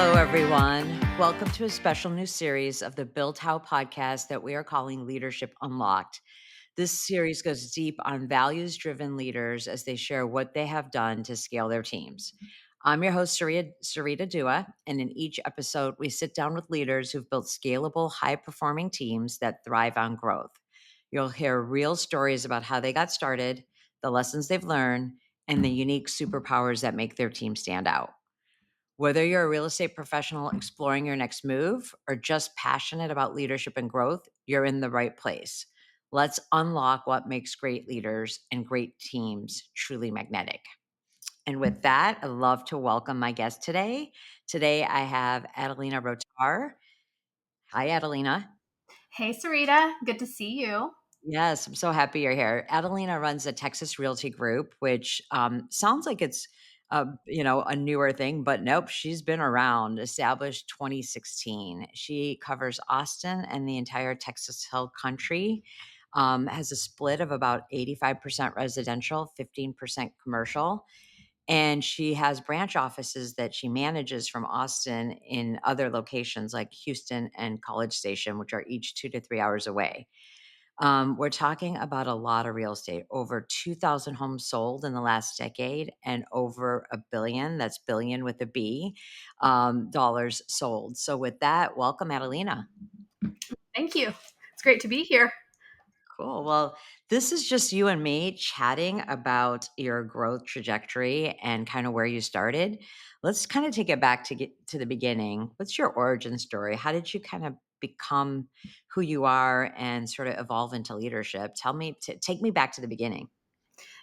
Hello, everyone. Welcome to a special new series of the Build How podcast that we are calling Leadership Unlocked. This series goes deep on values-driven leaders as they share what they have done to scale their teams. I'm your host, Sarita Dua, and in each episode, we sit down with leaders who've built scalable, high-performing teams that thrive on growth. You'll hear real stories about how they got started, the lessons they've learned, and the unique superpowers that make their team stand out. Whether you're a real estate professional exploring your next move or just passionate about leadership and growth, you're in the right place. Let's unlock what makes great leaders and great teams truly magnetic. And with that, I'd love to welcome my guest today. Today, I have Adelina Rotar. Hi, Adelina. Hey, Sarita. Good to see you. Yes, I'm so happy you're here. Adelina runs a Texas Realty Group, which sounds like it's a newer thing, but nope, she's been around. Established 2016. She covers Austin and the entire Texas Hill Country. Has a split of about 85% residential, 15% commercial. And she has branch offices that she manages from Austin in other locations like Houston and College Station, which are each 2 to 3 hours away. We're talking about a lot of real estate, over 2,000 homes sold in the last decade and over a billion, that's billion with a B, dollars sold. So with that, welcome, Adelina. Thank you. It's great to be here. Cool. Well, this is just you and me chatting about your growth trajectory and kind of where you started. Let's kind of take it back to get to the beginning. What's your origin story? How did you kind of become who you are and sort of evolve into leadership? Tell me, take me back to the beginning.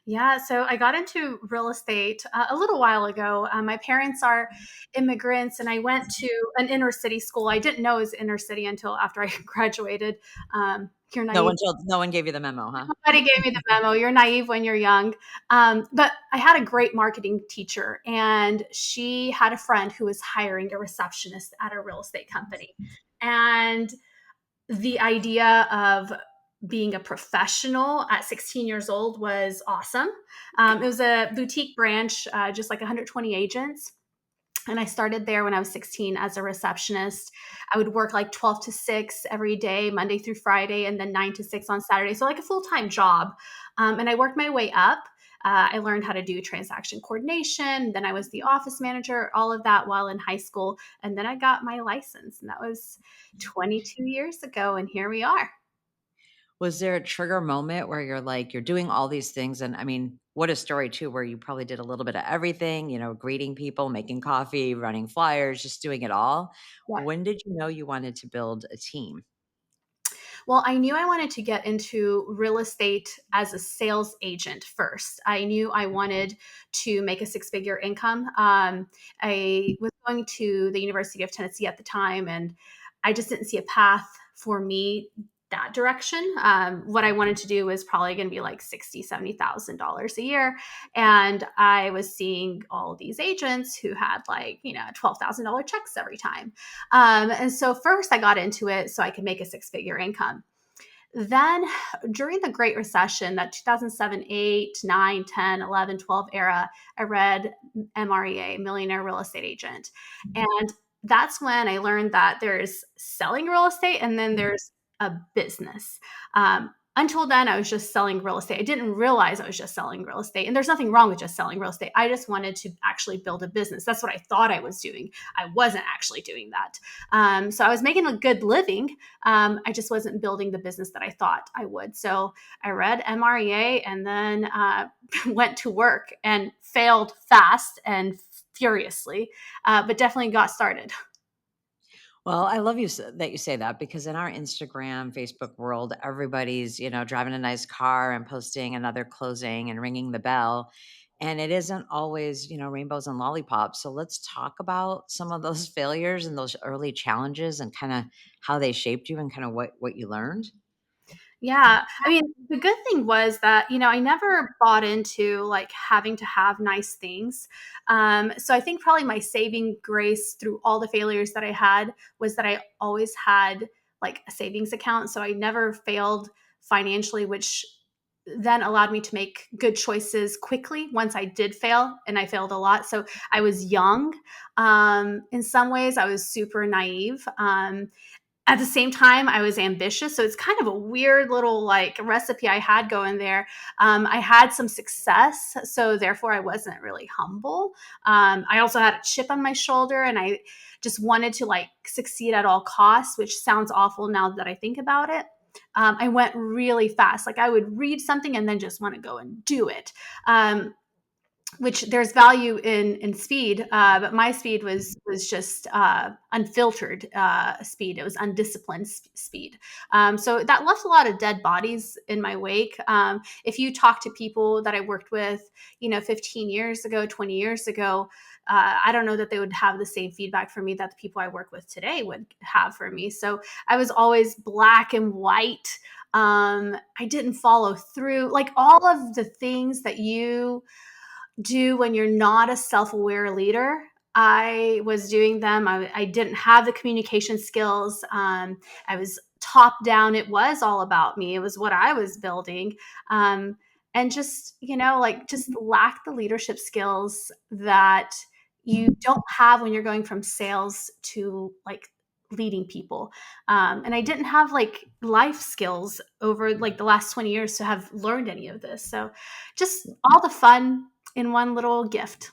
Yeah, so I got into real estate a little while ago. My parents are immigrants, and I went to an inner city school. I didn't know it was inner city until after I graduated. You're naive. No one gave you the memo, huh? Nobody gave me the memo. You're naive when you're young. But I had a great marketing teacher, and she had a friend who was hiring a receptionist at a real estate company. And the idea of being a professional at 16 years old was awesome. It was a boutique branch, just like 120 agents. And I started there when I was 16 as a receptionist. I would work like 12 to 6 every day, Monday through Friday, and then 9 to 6 on Saturday. So, like a full time job. And I worked my way up. I learned how to do transaction coordination. Then I was the office manager, all of that while in high school. And then I got my license, and that was 22 years ago. And here we are. Was there a trigger moment where you're like, you're doing all these things? And I mean, what a story too, where you probably did a little bit of everything, greeting people, making coffee, running flyers, just doing it all. Yeah. When did you know you wanted to build a team? Well, I knew I wanted to get into real estate as a sales agent first. I knew I wanted to make a six-figure income. I was going to the University of Tennessee at the time, and I just didn't see a path for me that direction. What I wanted to do was probably going to be like $60,000, $70,000 a year. And I was seeing all these agents who had like, $12,000 checks every time. And so first I got into it so I could make a six-figure income. Then during the Great Recession, that 2007, 8, 9, 10, 11, 12 era, I read MREA, Millionaire Real Estate Agent. And that's when I learned that there's selling real estate and then there's a business. Until then, I was just selling real estate. I didn't realize I was just selling real estate. And there's nothing wrong with just selling real estate. I just wanted to actually build a business. That's what I thought I was doing. I wasn't actually doing that. So I was making a good living. I just wasn't building the business that I thought I would. So I read MREA and then went to work and failed fast and furiously, but definitely got started. Well, I love that you say that because in our Instagram, Facebook world, everybody's, driving a nice car and posting another closing and ringing the bell. And it isn't always, rainbows and lollipops. So let's talk about some of those failures and those early challenges and kind of how they shaped you and kind of what you learned. Yeah. I mean, the good thing was that, I never bought into like having to have nice things. So I think probably my saving grace through all the failures that I had was that I always had like a savings account. So I never failed financially, which then allowed me to make good choices quickly once I did fail, and I failed a lot. So I was young. In some ways, I was super naive. At the same time, I was ambitious. So it's kind of a weird little like recipe I had going there. I had some success. So therefore, I wasn't really humble. I also had a chip on my shoulder, and I just wanted to like succeed at all costs, which sounds awful now that I think about it. I went really fast. Like I would read something and then just want to go and do it. Which there's value in speed, but my speed was just unfiltered speed. It was undisciplined speed. So that left a lot of dead bodies in my wake. If you talk to people that I worked with, 15 years ago, 20 years ago, I don't know that they would have the same feedback for me that the people I work with today would have for me. So I was always black and white. I didn't follow through, like all of the things that you do when you're not a self-aware leader. I was doing them. I didn't have the communication skills. I was top down. It was all about me. It was what I was building. And just, like just lack the leadership skills that you don't have when you're going from sales to like leading people. And I didn't have like life skills over like the last 20 years to have learned any of this. So just all the fun in one little gift.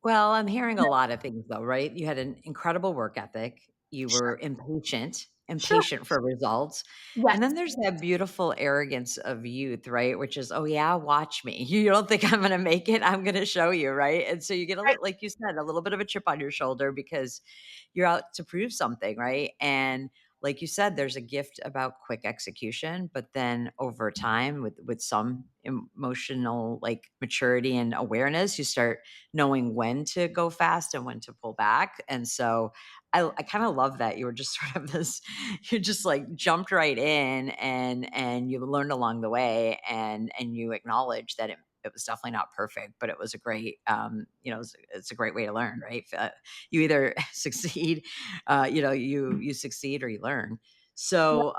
Well, I'm hearing a lot of things though, right? You had an incredible work ethic. You Sure. were impatient, Sure. impatient for results. And Yes. then there's that beautiful arrogance of youth, right? Which is, oh yeah, watch me. You don't think I'm going to make it? I'm going to show you, right? And so you get Right. like you said, a little bit of a chip on your shoulder because you're out to prove something, right? And like you said, there's a gift about quick execution, but then over time, with some emotional like maturity and awareness, you start knowing when to go fast and when to pull back. And so I kind of love that you were just sort of this, you just like jumped right in and you learned along the way and you acknowledged that it was definitely not perfect, but it was a great, it's a great way to learn, right? You either succeed, you succeed or you learn. Yeah. So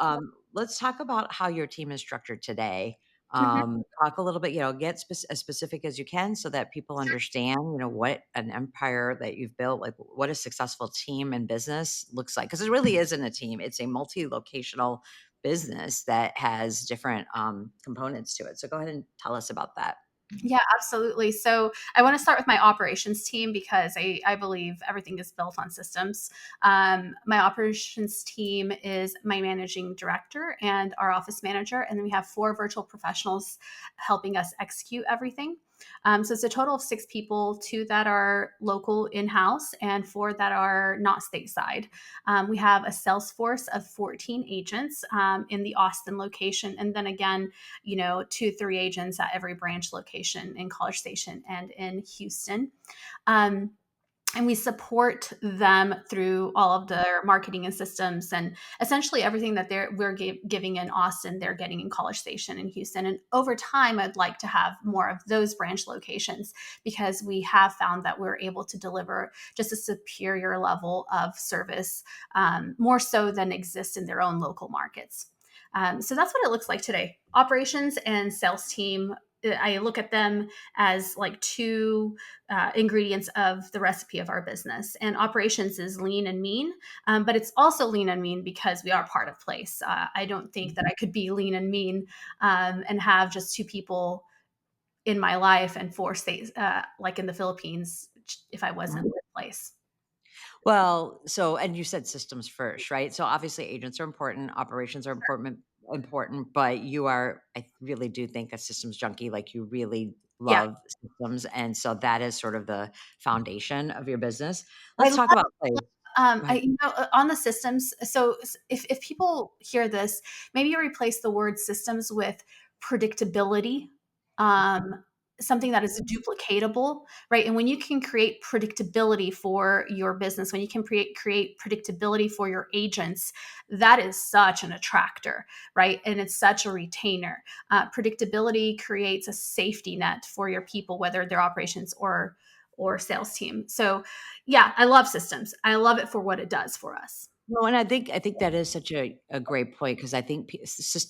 let's talk about how your team is structured today. Mhm. Talk a little bit, get as specific as you can so that people understand, what an empire that you've built, like what a successful team and business looks like. Because it really isn't a team; it's a multi-locational business that has different components to it. So go ahead and tell us about that. Yeah, absolutely. So I want to start with my operations team because I believe everything is built on systems. My operations team is my managing director and our office manager. And then we have 4 virtual professionals helping us execute everything. So it's a total of 6 people, 2 that are local in house and 4 that are not stateside. We have a sales force of 14 agents in the Austin location. And then again, 2, 3 agents at every branch location in College Station and in Houston. Um, and we support them through all of their marketing and systems and essentially everything that we're giving in Austin, they're getting in College Station in Houston. And over time, I'd like to have more of those branch locations because we have found that we're able to deliver just a superior level of service, more so than exists in their own local markets. So that's what it looks like today. Operations and sales team, I look at them as like 2 ingredients of the recipe of our business. And operations is lean and mean, but it's also lean and mean because we are part of place. I don't think that I could be lean and mean and have just 2 people in my life and 4 states, like in the Philippines, if I wasn't in place. Well, so and you said systems first, right? So obviously agents are important, operations are important, but you are I really do think a systems junkie, like you really Yeah. love systems. And so that is sort of the foundation of your business. I Let's talk about play. Go ahead. on the systems. So if people hear this, maybe you replace the word systems with predictability, um, something that is duplicatable, right? And when you can create predictability for your business, when you can create predictability for your agents, that is such an attractor, right? And it's such a retainer. Predictability creates a safety net for your people, whether they're operations or sales team. So yeah, I love systems. I love it for what it does for us. No, and I think that is such a great point because I think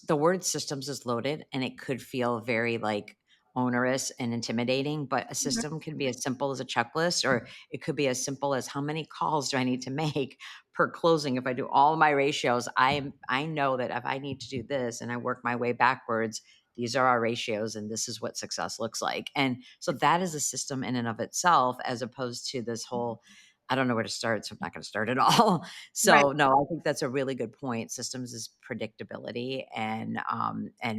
the word systems is loaded and it could feel very like onerous and intimidating, but a Mhm. system can be as simple as a checklist, or it could be as simple as how many calls do I need to make per closing. If I do all my ratios, I know that if I need to do this and I work my way backwards, these are our ratios and this is what success looks like. And so that is a system in and of itself, as opposed to this whole I don't know where to start, so I'm not going to start at all. Right. So no, I think that's a really good point. Systems is predictability and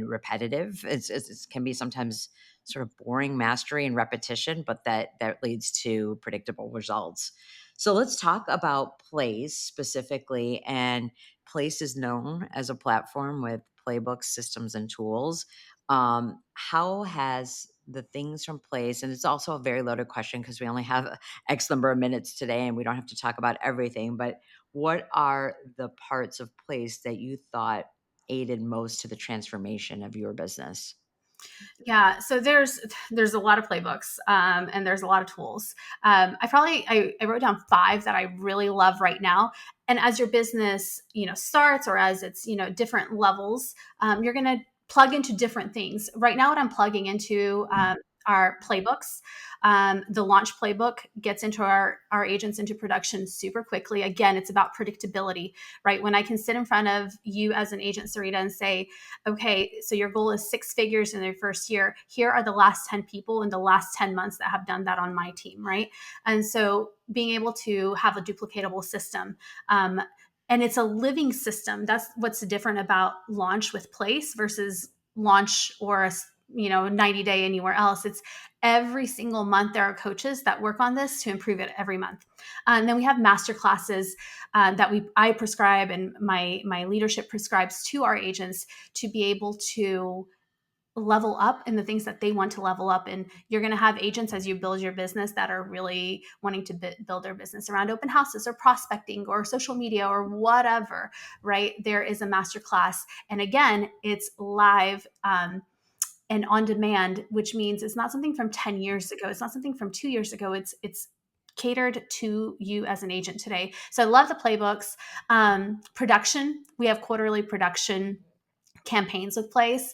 repetitive. It can be sometimes sort of boring mastery and repetition, but that leads to predictable results. So let's talk about Place specifically. And Place is known as a platform with playbooks, systems, and tools. How has the things from Place, and it's also a very loaded question because we only have X number of minutes today and we don't have to talk about everything, but what are the parts of Place that you thought aided most to the transformation of your business? Yeah, so there's a lot of playbooks, and there's a lot of tools. I wrote down five that I really love right now. And as your business, starts, or as it's, different levels, you're gonna plug into different things. Right now, what I'm plugging into are playbooks. The launch playbook gets into our agents into production super quickly. Again, it's about predictability, right? When I can sit in front of you as an agent, Sarita, and say, okay, so your goal is six figures in their first year. Here are the last 10 people in the last 10 months that have done that on my team, right? And so being able to have a duplicatable system, and it's a living system. That's what's different about launch with Place versus launch or a 90 day anywhere else. It's every single month there are coaches that work on this to improve it every month. And then we have master classes that I prescribe, and my leadership prescribes to our agents to be able to level up in the things that they want to level up in. You're going to have agents as you build your business that are really wanting to build their business around open houses or prospecting or social media or whatever, right? There is a master class. And again, it's live. And on demand, which means it's not something from 10 years ago. It's not something from 2 years ago. It's catered to you as an agent today. So I love the playbooks. Production, we have quarterly production campaigns with Place.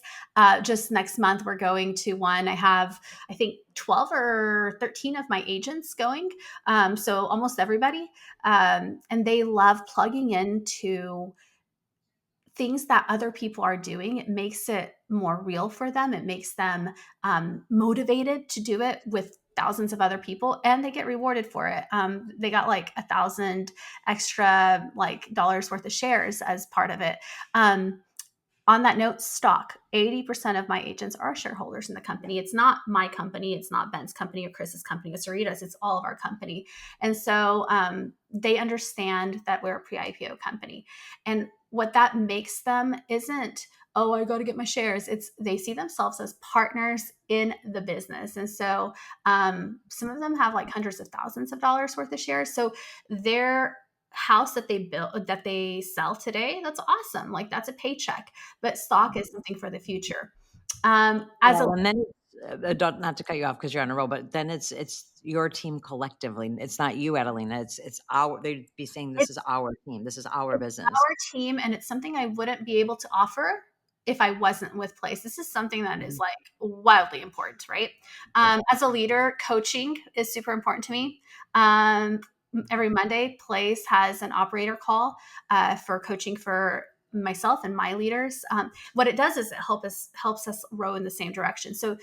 Just next month, we're going to one. I have, I think, 12 or 13 of my agents going. So almost everybody. And they love plugging into things that other people are doing. It makes it more real for them. It makes them motivated to do it with thousands of other people, and they get rewarded for it. They got like 1,000 extra like dollars worth of shares as part of it. On that note, stock. 80% of my agents are shareholders in the company. It's not my company. It's not Ben's company or Chris's company or Sarita's. It's all of our company. And so they understand that we're a pre IPO company. And what that makes them isn't, oh, I got to get my shares. It's they see themselves as partners in the business. And so some of them have like hundreds of thousands of dollars worth of shares. So they're house that they build that they sell today, that's awesome, like that's a paycheck, but stock is something for the future. As a Well, and then not to cut you off because you're on a roll, but then it's your team collectively. It's not you, Adelina. It's our. They'd be saying this is it's our team. This is our it's business. our team, and it's something I wouldn't be able to offer if I wasn't with Place. This is something that is Mhm. like wildly important, right? Right. As a leader, coaching is super important to me. um, every Monday, Place has an operator call for coaching for myself and my leaders. What it does is it helps us row in the same direction. So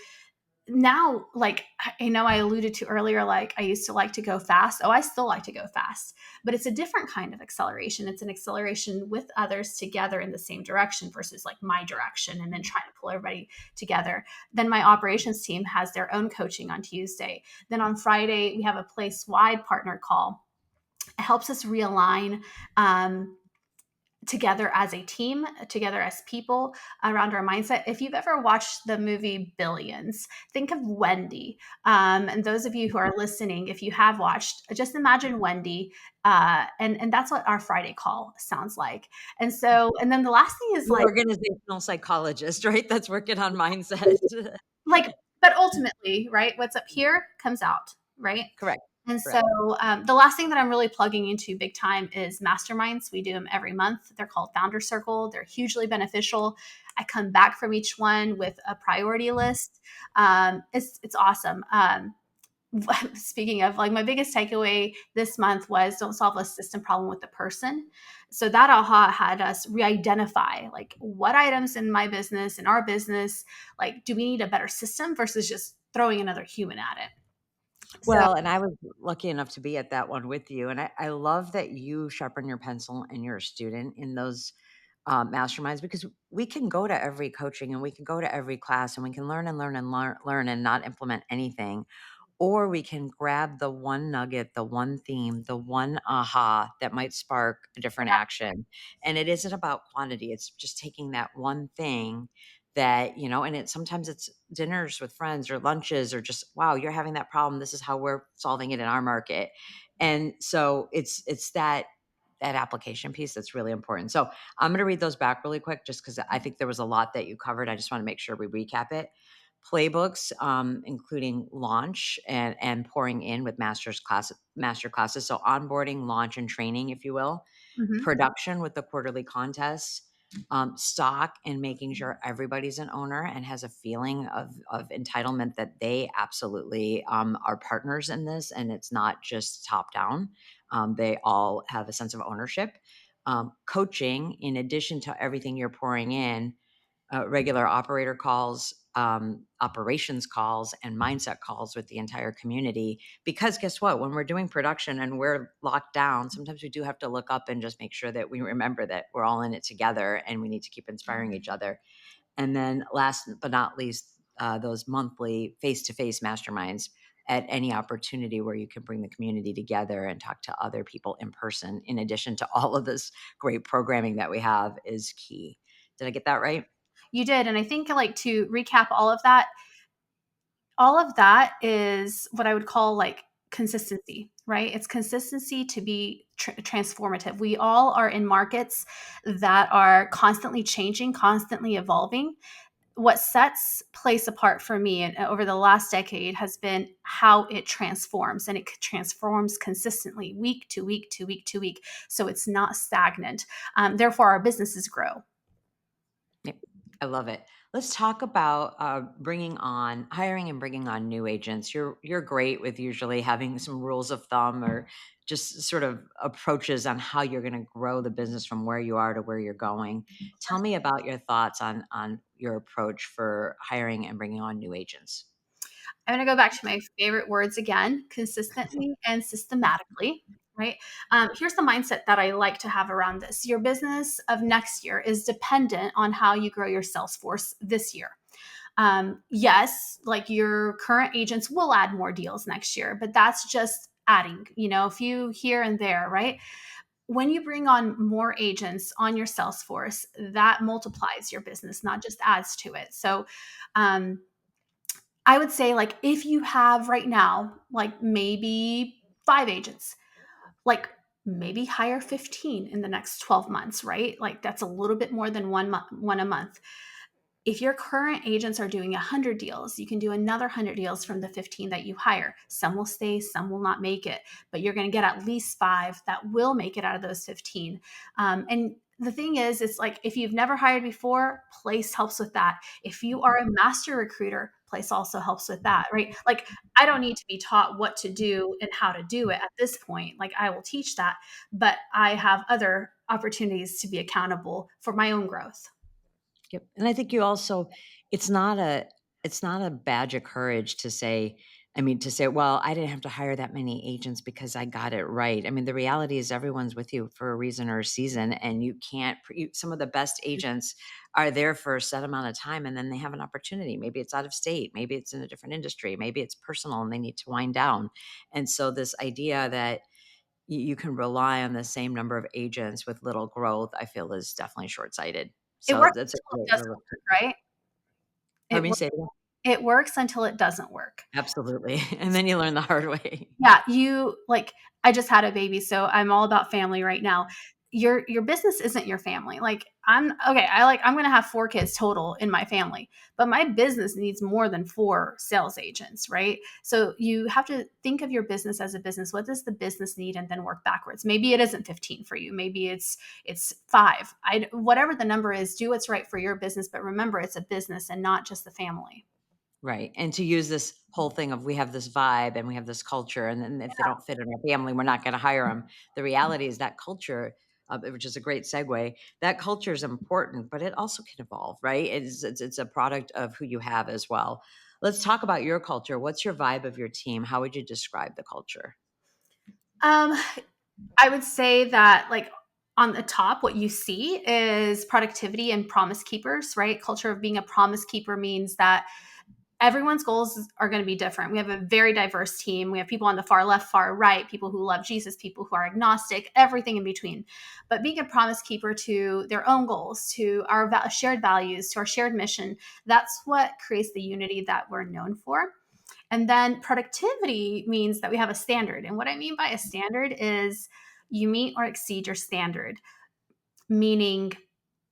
now, like, I know I alluded to earlier, like I used to like to go fast. Oh, I still like to go fast, but it's a different kind of acceleration. It's an acceleration with others together in the same direction versus like my direction and then trying to pull everybody together. Then my operations team has their own coaching on Tuesday. Then on Friday, we have a Place wide partner call. It helps us realign together as a team, together as people around our mindset. If you've ever watched the movie Billions, think of Wendy. And those of you who are listening, if you have watched, just imagine Wendy. And that's what our Friday call sounds like. And so, and then the last thing is The like, organizational psychologist, right? That's working on mindset. like, but ultimately, right? What's up here comes out, right? Correct. And so Correct. the last thing that I'm really plugging into big time is masterminds. We do them every month. They're called Founder Circle. They're hugely beneficial. I come back from each one with a priority list. It's awesome. Speaking of, like, my biggest takeaway this month was don't solve a system problem with the person. So that aha had us re-identify, like, what items in my business, in our business, like, do we need a better system versus just throwing another human at it. So Well, and I was lucky enough to be at that one with you, and I love that you sharpen your pencil and you're a student in those, masterminds, because we can go to every coaching and we can go to every class and we can learn and learn and learn and not implement anything. Or we can grab the one nugget, the one theme, the one aha that might spark a different action. And it isn't about quantity. It's just taking that one thing that, and sometimes it's dinners with friends or lunches or just, wow, you're having that problem. This is how we're solving it in our market. And so it's that application piece that's really important. So I'm going to read those back really quick just because I think there was a lot that you covered. I just want to make sure we recap it. Playbooks, including launch and pouring in with master classes. So onboarding, launch, and training, if you will. mhm. Production with the quarterly contests. Stock and making sure everybody's an owner and has a feeling of entitlement that they absolutely are partners in this, and it's not just top down. They all have a sense of ownership. Coaching, in addition to everything you're pouring in, regular operator calls, operations calls, and mindset calls with the entire community. Because guess what? When we're doing production and we're locked down, sometimes we do have to look up and just make sure that we remember that we're all in it together and we need to keep inspiring each other. And then last but not least, those monthly face to face masterminds at any opportunity where you can bring the community together and talk to other people in person, in addition to all of this great programming that we have, is key. Did I get that right? You did. And I think, like, to recap all of that is what I would call, like, consistency, right? It's consistency to be transformative. We all are in markets that are constantly changing, constantly evolving. What sets place apart for me and over the last decade has been how it transforms, and it transforms consistently week to week to week to week. So it's not stagnant. Therefore, our businesses grow. Yep, I love it. Let's talk about bringing on hiring and bringing on new agents. You're great with usually having some rules of thumb or just sort of approaches on how you're going to grow the business from where you are to where you're going. Tell me about your thoughts on your approach for hiring and bringing on new agents. I'm going to go back to my favorite words again: consistently and systematically. Right. Here's the mindset that I like to have around this. Your business of next year is dependent on how you grow your sales force this year. Yes, like, your current agents will add more deals next year, but that's just adding, a few here and there, right? When you bring on more agents on your sales force, that multiplies your business, not just adds to it. So, um, I would say, like, if you have right now, like, maybe 5 agents, like, maybe hire 15 in the next 12 months, right? Like, that's a little bit more than one a month. If your current agents are doing 100 deals, you can do another 100 deals from the 15 that you hire. Some will stay, some will not make it, but you're going to get at least 5 that will make it out of those 15. And the thing is, it's like, if you've never hired before, Place helps with that. If you are a master recruiter, Place also helps with that, right? Like, I don't need to be taught what to do and how to do it at this point. Like, I will teach that, but I have other opportunities to be accountable for my own growth. Yep, and I think you also it's not a it's not a badge of courage to say, to say, "Well, I didn't have to hire that many agents because I got it right." I mean, the reality is everyone's with you for a reason or a season, and you can't some of the best agents are there for a set amount of time, and then they have an opportunity. Maybe it's out of state, maybe it's in a different industry, maybe it's personal and they need to wind down. And so this idea that you can rely on the same number of agents with little growth, I feel is definitely short-sighted. It So works that's a until great it doesn't work, right? It Pardon me, wor say it again? it works until it doesn't work. Absolutely, and then you learn the hard way. Yeah, you like, I just had a baby, so I'm all about family right now. your business isn't your family. Like I'm okay, I'm going to have 4 kids total in my family, but my business needs more than 4 sales agents, right? So you have to think of your business as a business. What does the business need, and then work backwards. Maybe it isn't 15 for you. Maybe it's 5. I whatever the number is, do what's right for your business, but remember it's a business and not just the family. Right, and to use this whole thing of we have this vibe and we have this culture, and then if they don't fit in our family, we're not gonna hire them. The reality is that culture, which is a great segue, that culture is important, but it also can evolve, right? It's a product of who you have as well. Let's talk about your culture. What's your vibe of your team? How would you describe the culture? Um, I would say that like on the top, what you see is productivity and promise keepers, right? Culture of being a promise keeper means that everyone's goals are going to be different. We have a very diverse team. We have people on the far left, far right, people who love Jesus, people who are agnostic, everything in between. But being a promise keeper to their own goals, to our shared values, to our shared mission, that's what creates the unity that we're known for. And then productivity means that we have a standard. And what I mean by a standard is you meet or exceed your standard, meaning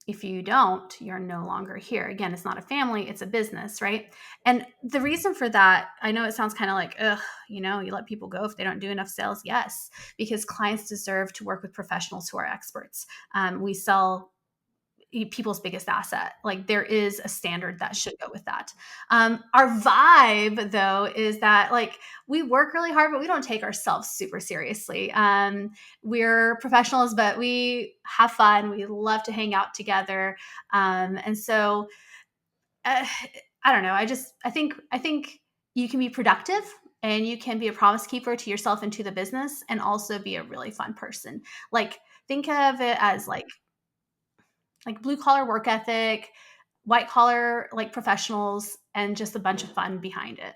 if you don't, you're no longer here. Again, it's not a family, it's a business, right? And the reason for that, I know it sounds kind of like, ugh, you let people go if they don't do enough sales. Yes, because clients deserve to work with professionals who are experts. We sell people's biggest asset. Like there is a standard that should go with that. Our vibe though is that like we work really hard, but we don't take ourselves super seriously. We're professionals, but we have fun. We love to hang out together. And so uh, I don't know. I think you can be productive and you can be a promise keeper to yourself and to the business and also be a really fun person. Like think of it as like blue collar work ethic, white collar like professionals, and just a bunch of fun behind it.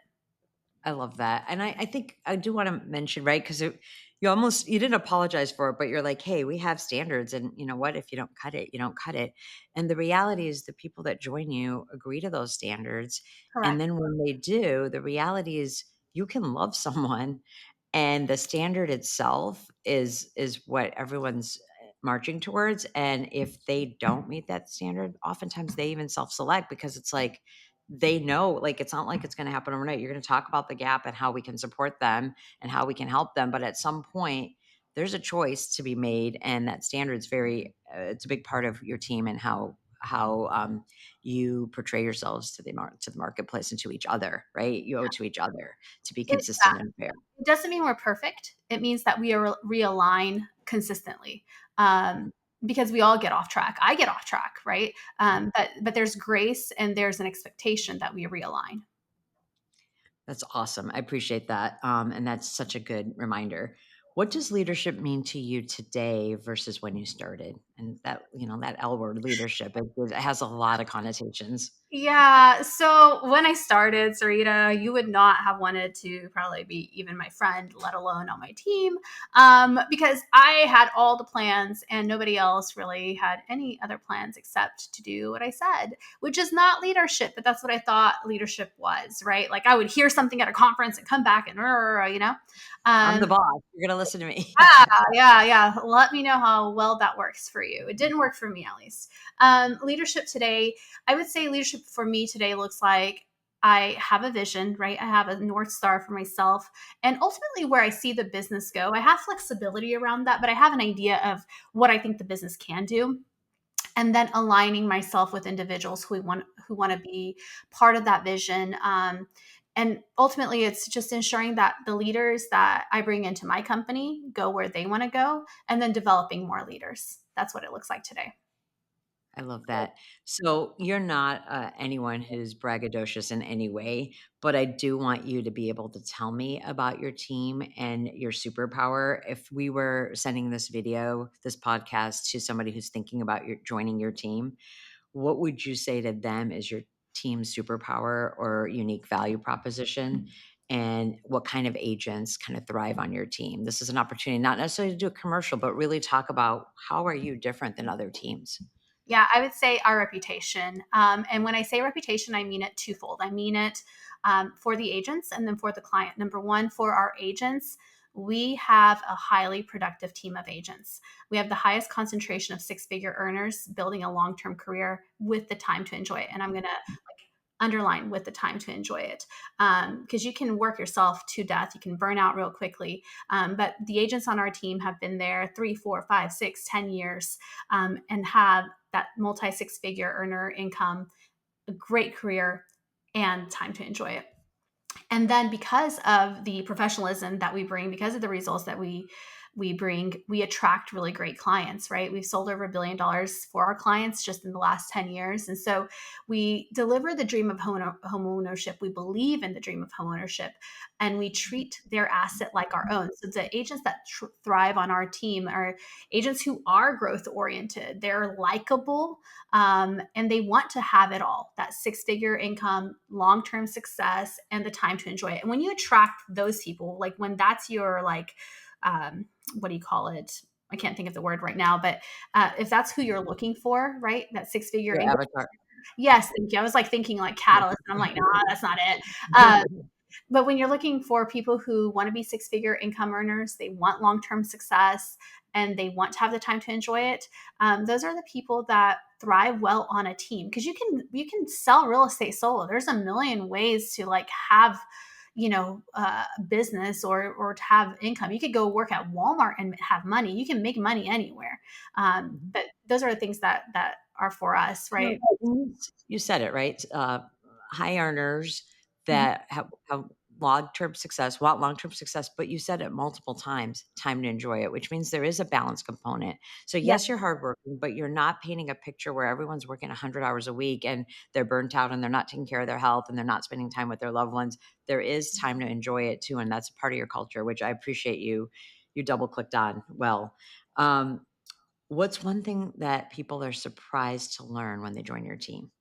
I love that, and I think I do wanna mention, right, 'cause you didn't apologize for it, but you're like, "Hey, we have standards, and you know what? If you don't cut it, you don't cut it." And the reality is the people that join you agree to those standards, and Correct. then when they do, the reality is you can love someone, and the standard itself is what everyone's marching towards, and if they don't meet that standard, oftentimes they even self-select because it's like, they know, like, it's not like it's gonna happen overnight. You're gonna talk about the gap and how we can support them and how we can help them, but at some point, there's a choice to be made, and that standard is very it's a big part of your team and how you portray yourselves to the marketplace and to each other, right? You owe it to each other to be consistent and fair. It doesn't mean we're perfect. It means that we are realign consistently. Because we all get off track. I get off track, right? But there's grace and there's an expectation that we realign. That's awesome. I appreciate that, and that's such a good reminder. What does leadership mean to you today versus when you started? And that, that L word, leadership, it has a lot of connotations. Yeah. So when I started, Sarita, you would not have wanted to probably be even my friend, let alone on my team, because I had all the plans and nobody else really had any other plans except to do what I said, which is not leadership, but that's what I thought leadership was, right? Like I would hear something at a conference and come back and, I'm the Um, boss. You're gonna listen to me. yeah. Let me know how well that works for you. It didn't work for me, at least. Leadership today, I would say leadership for me today looks like I have a vision, right? I have a North Star for myself and ultimately where I see the business go. I have flexibility around that, but I have an idea of what I think the business can do, and then aligning myself with individuals who want to be part of that vision. And ultimately it's just ensuring that the leaders that I bring into my company go where they want to go, and then developing more leaders. That's what it looks like today. I love that. So you're not anyone who's braggadocious in any way, but I do want you to be able to tell me about your team and your superpower. If we were sending this podcast to somebody who's thinking about joining your team, what would you say to them is your team's superpower or unique value proposition? And what kind of agents kind of thrive on your team? This is an opportunity, not necessarily to do a commercial, but really talk about how are you different than other teams? Yeah, I would say our reputation. And when I say reputation, I mean it twofold. I mean it for the agents and then for the client. Number one, for our agents, we have a highly productive team of agents. We have the highest concentration of six-figure earners building a long-term career with the time to enjoy it. And I'm going to underline with the time to enjoy it, because you can work yourself to death. You can burn out real quickly. But the agents on our team have been there 3, 4, 5, 6, 10 years, and have that multi six-figure earner income, a great career, and time to enjoy it. And then because of the professionalism that we bring, because of the results that we bring, we attract really great clients, right? We've sold over $1 billion for our clients just in the last 10 years. And so we deliver the dream of home ownership. We believe in the dream of home ownership, and we treat their asset like our own. So the agents that thrive on our team are agents who are growth oriented. They're likable, and they want to have it all, that six-figure income, long-term success, and the time to enjoy it. And when you attract those people, like when that's your like, what do you call it? I can't think of the word right now, but if that's who you're looking for, right? That six-figure Your income. avatar. Yes, thank you. I was like thinking like catalyst, and I'm like, nah, that's not it. Uh, but when you're looking for people who want to be six-figure income earners, they want long-term success, and they want to have the time to enjoy it. Those are the people that thrive well on a team, because you can sell real estate solo. There's a million ways to like have business or to have income. You could go work at Walmart and have money. You can make money anywhere. Mhm. But those are the things that are for us, No, right? you said it right. High earners Mhm. that have long-term success, want long-term success, but you said it multiple times, time to enjoy it, which means there is a balance component. So Yes. yes, you're hardworking, but you're not painting a picture where everyone's working 100 hours a week and they're burnt out and they're not taking care of their health and they're not spending time with their loved ones. There is time to enjoy it too, and that's a part of your culture, which I appreciate you double clicked on. Well, um, what's one thing that people are surprised to learn when they join your team?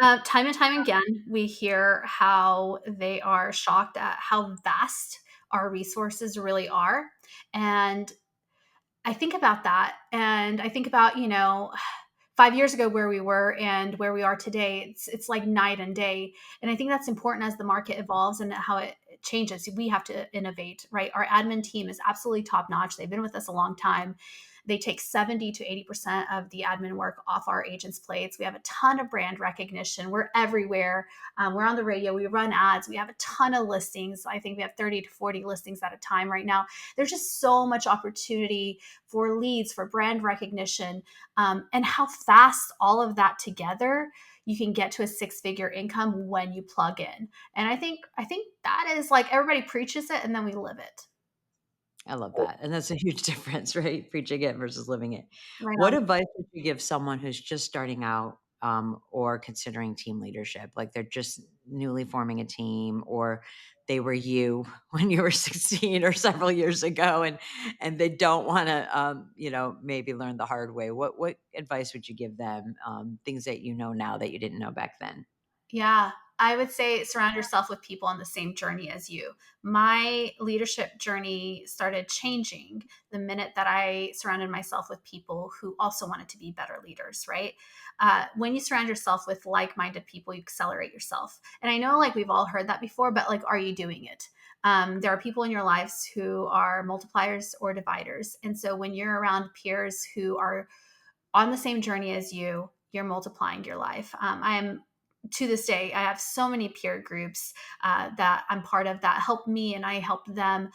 Time and time again, we hear how they are shocked at how vast our resources really are. And I think about that, and I think about, 5 years ago where we were and where we are today. It's like night and day. And I think that's important as the market evolves and how it changes. We have to innovate, right? Our admin team is absolutely top notch. They've been with us a long time. They take 70 to 80% of the admin work off our agents' plates. We have a ton of brand recognition. We're everywhere. We're on the radio. We run ads. We have a ton of listings. I think we have 30 to 40 listings at a time right now. There's just so much opportunity for leads, for brand recognition, and how fast all of that together you can get to a six-figure income when you plug in. And I think that is like everybody preaches it and then we live it. I love that, and that's a huge difference, right? Preaching it versus living it. Right What on. advice would you give someone who's just starting out, or considering team leadership? Like, they're just newly forming a team, or they were you when you were 16 or several years ago, and they don't wanna, maybe learn the hard way. What advice would you give them, things that you know now that you didn't know back then? Yeah, I would say surround yourself with people on the same journey as you. My leadership journey started changing the minute that I surrounded myself with people who also wanted to be better leaders, right? When you surround yourself with like minded people, you accelerate yourself. And I know like we've all heard that before, but like, are you doing it? There are people in your lives who are multipliers or dividers. And so when you're around peers who are on the same journey as you, you're multiplying your life. I am to this day, I have so many peer groups that I'm part of that help me and I help them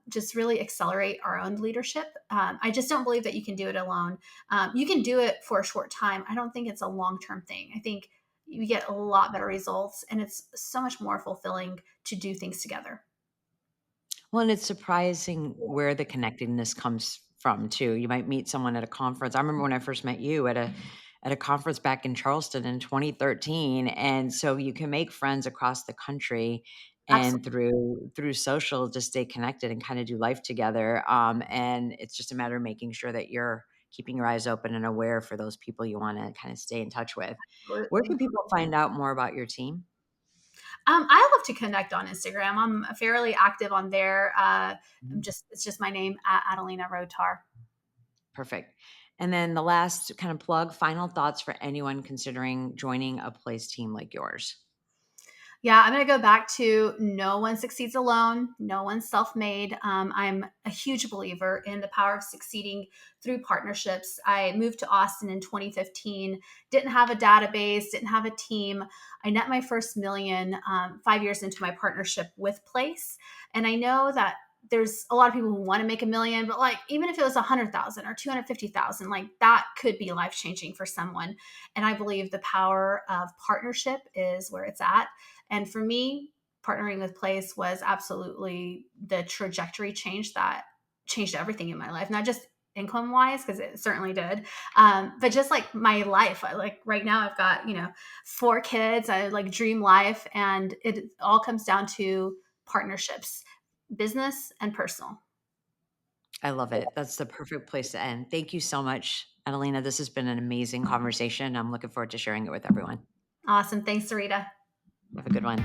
just really accelerate our own leadership. I just don't believe that you can do it alone. You can do it for a short time. I don't think it's a long term thing. I think you get a lot better results and it's so much more fulfilling to do things together. Well, and it's surprising where the connectedness comes from too. You might meet someone at a conference. I remember when I first met you at a conference back in Charleston in 2013, and so you can make friends across the country and Absolutely. through social just stay connected and kind of do life together. And it's just a matter of making sure that you're keeping your eyes open and aware for those people you want to kind of stay in touch with. Where can people find out more about your team? I love to connect on Instagram. I'm fairly active on there. It's just my name at Adelina Rotar. Perfect. And then the last kind of plug, final thoughts for anyone considering joining a place team like yours. Yeah, I'm going to go back to no one succeeds alone. No one's self made. I'm a huge believer in the power of succeeding through partnerships. I moved to Austin in 2015, didn't have a database, didn't have a team. I net my first million 5 years into my partnership with Place. And I know that there's a lot of people who want to make a million, but like even if it was 100,000 or 250,000, like that could be life changing for someone. And I believe the power of partnership is where it's at. And for me, partnering with Place was absolutely the trajectory change that changed everything in my life, not just income wise, because it certainly did, but just like my life. Like right now, I've got, 4 kids. I like dream life. And it all comes down to partnerships, business and personal. I love it. That's the perfect place to end. Thank you so much, Adelina. This has been an amazing conversation. I'm looking forward to sharing it with everyone. Awesome. Thanks, Sarita. Have a good one.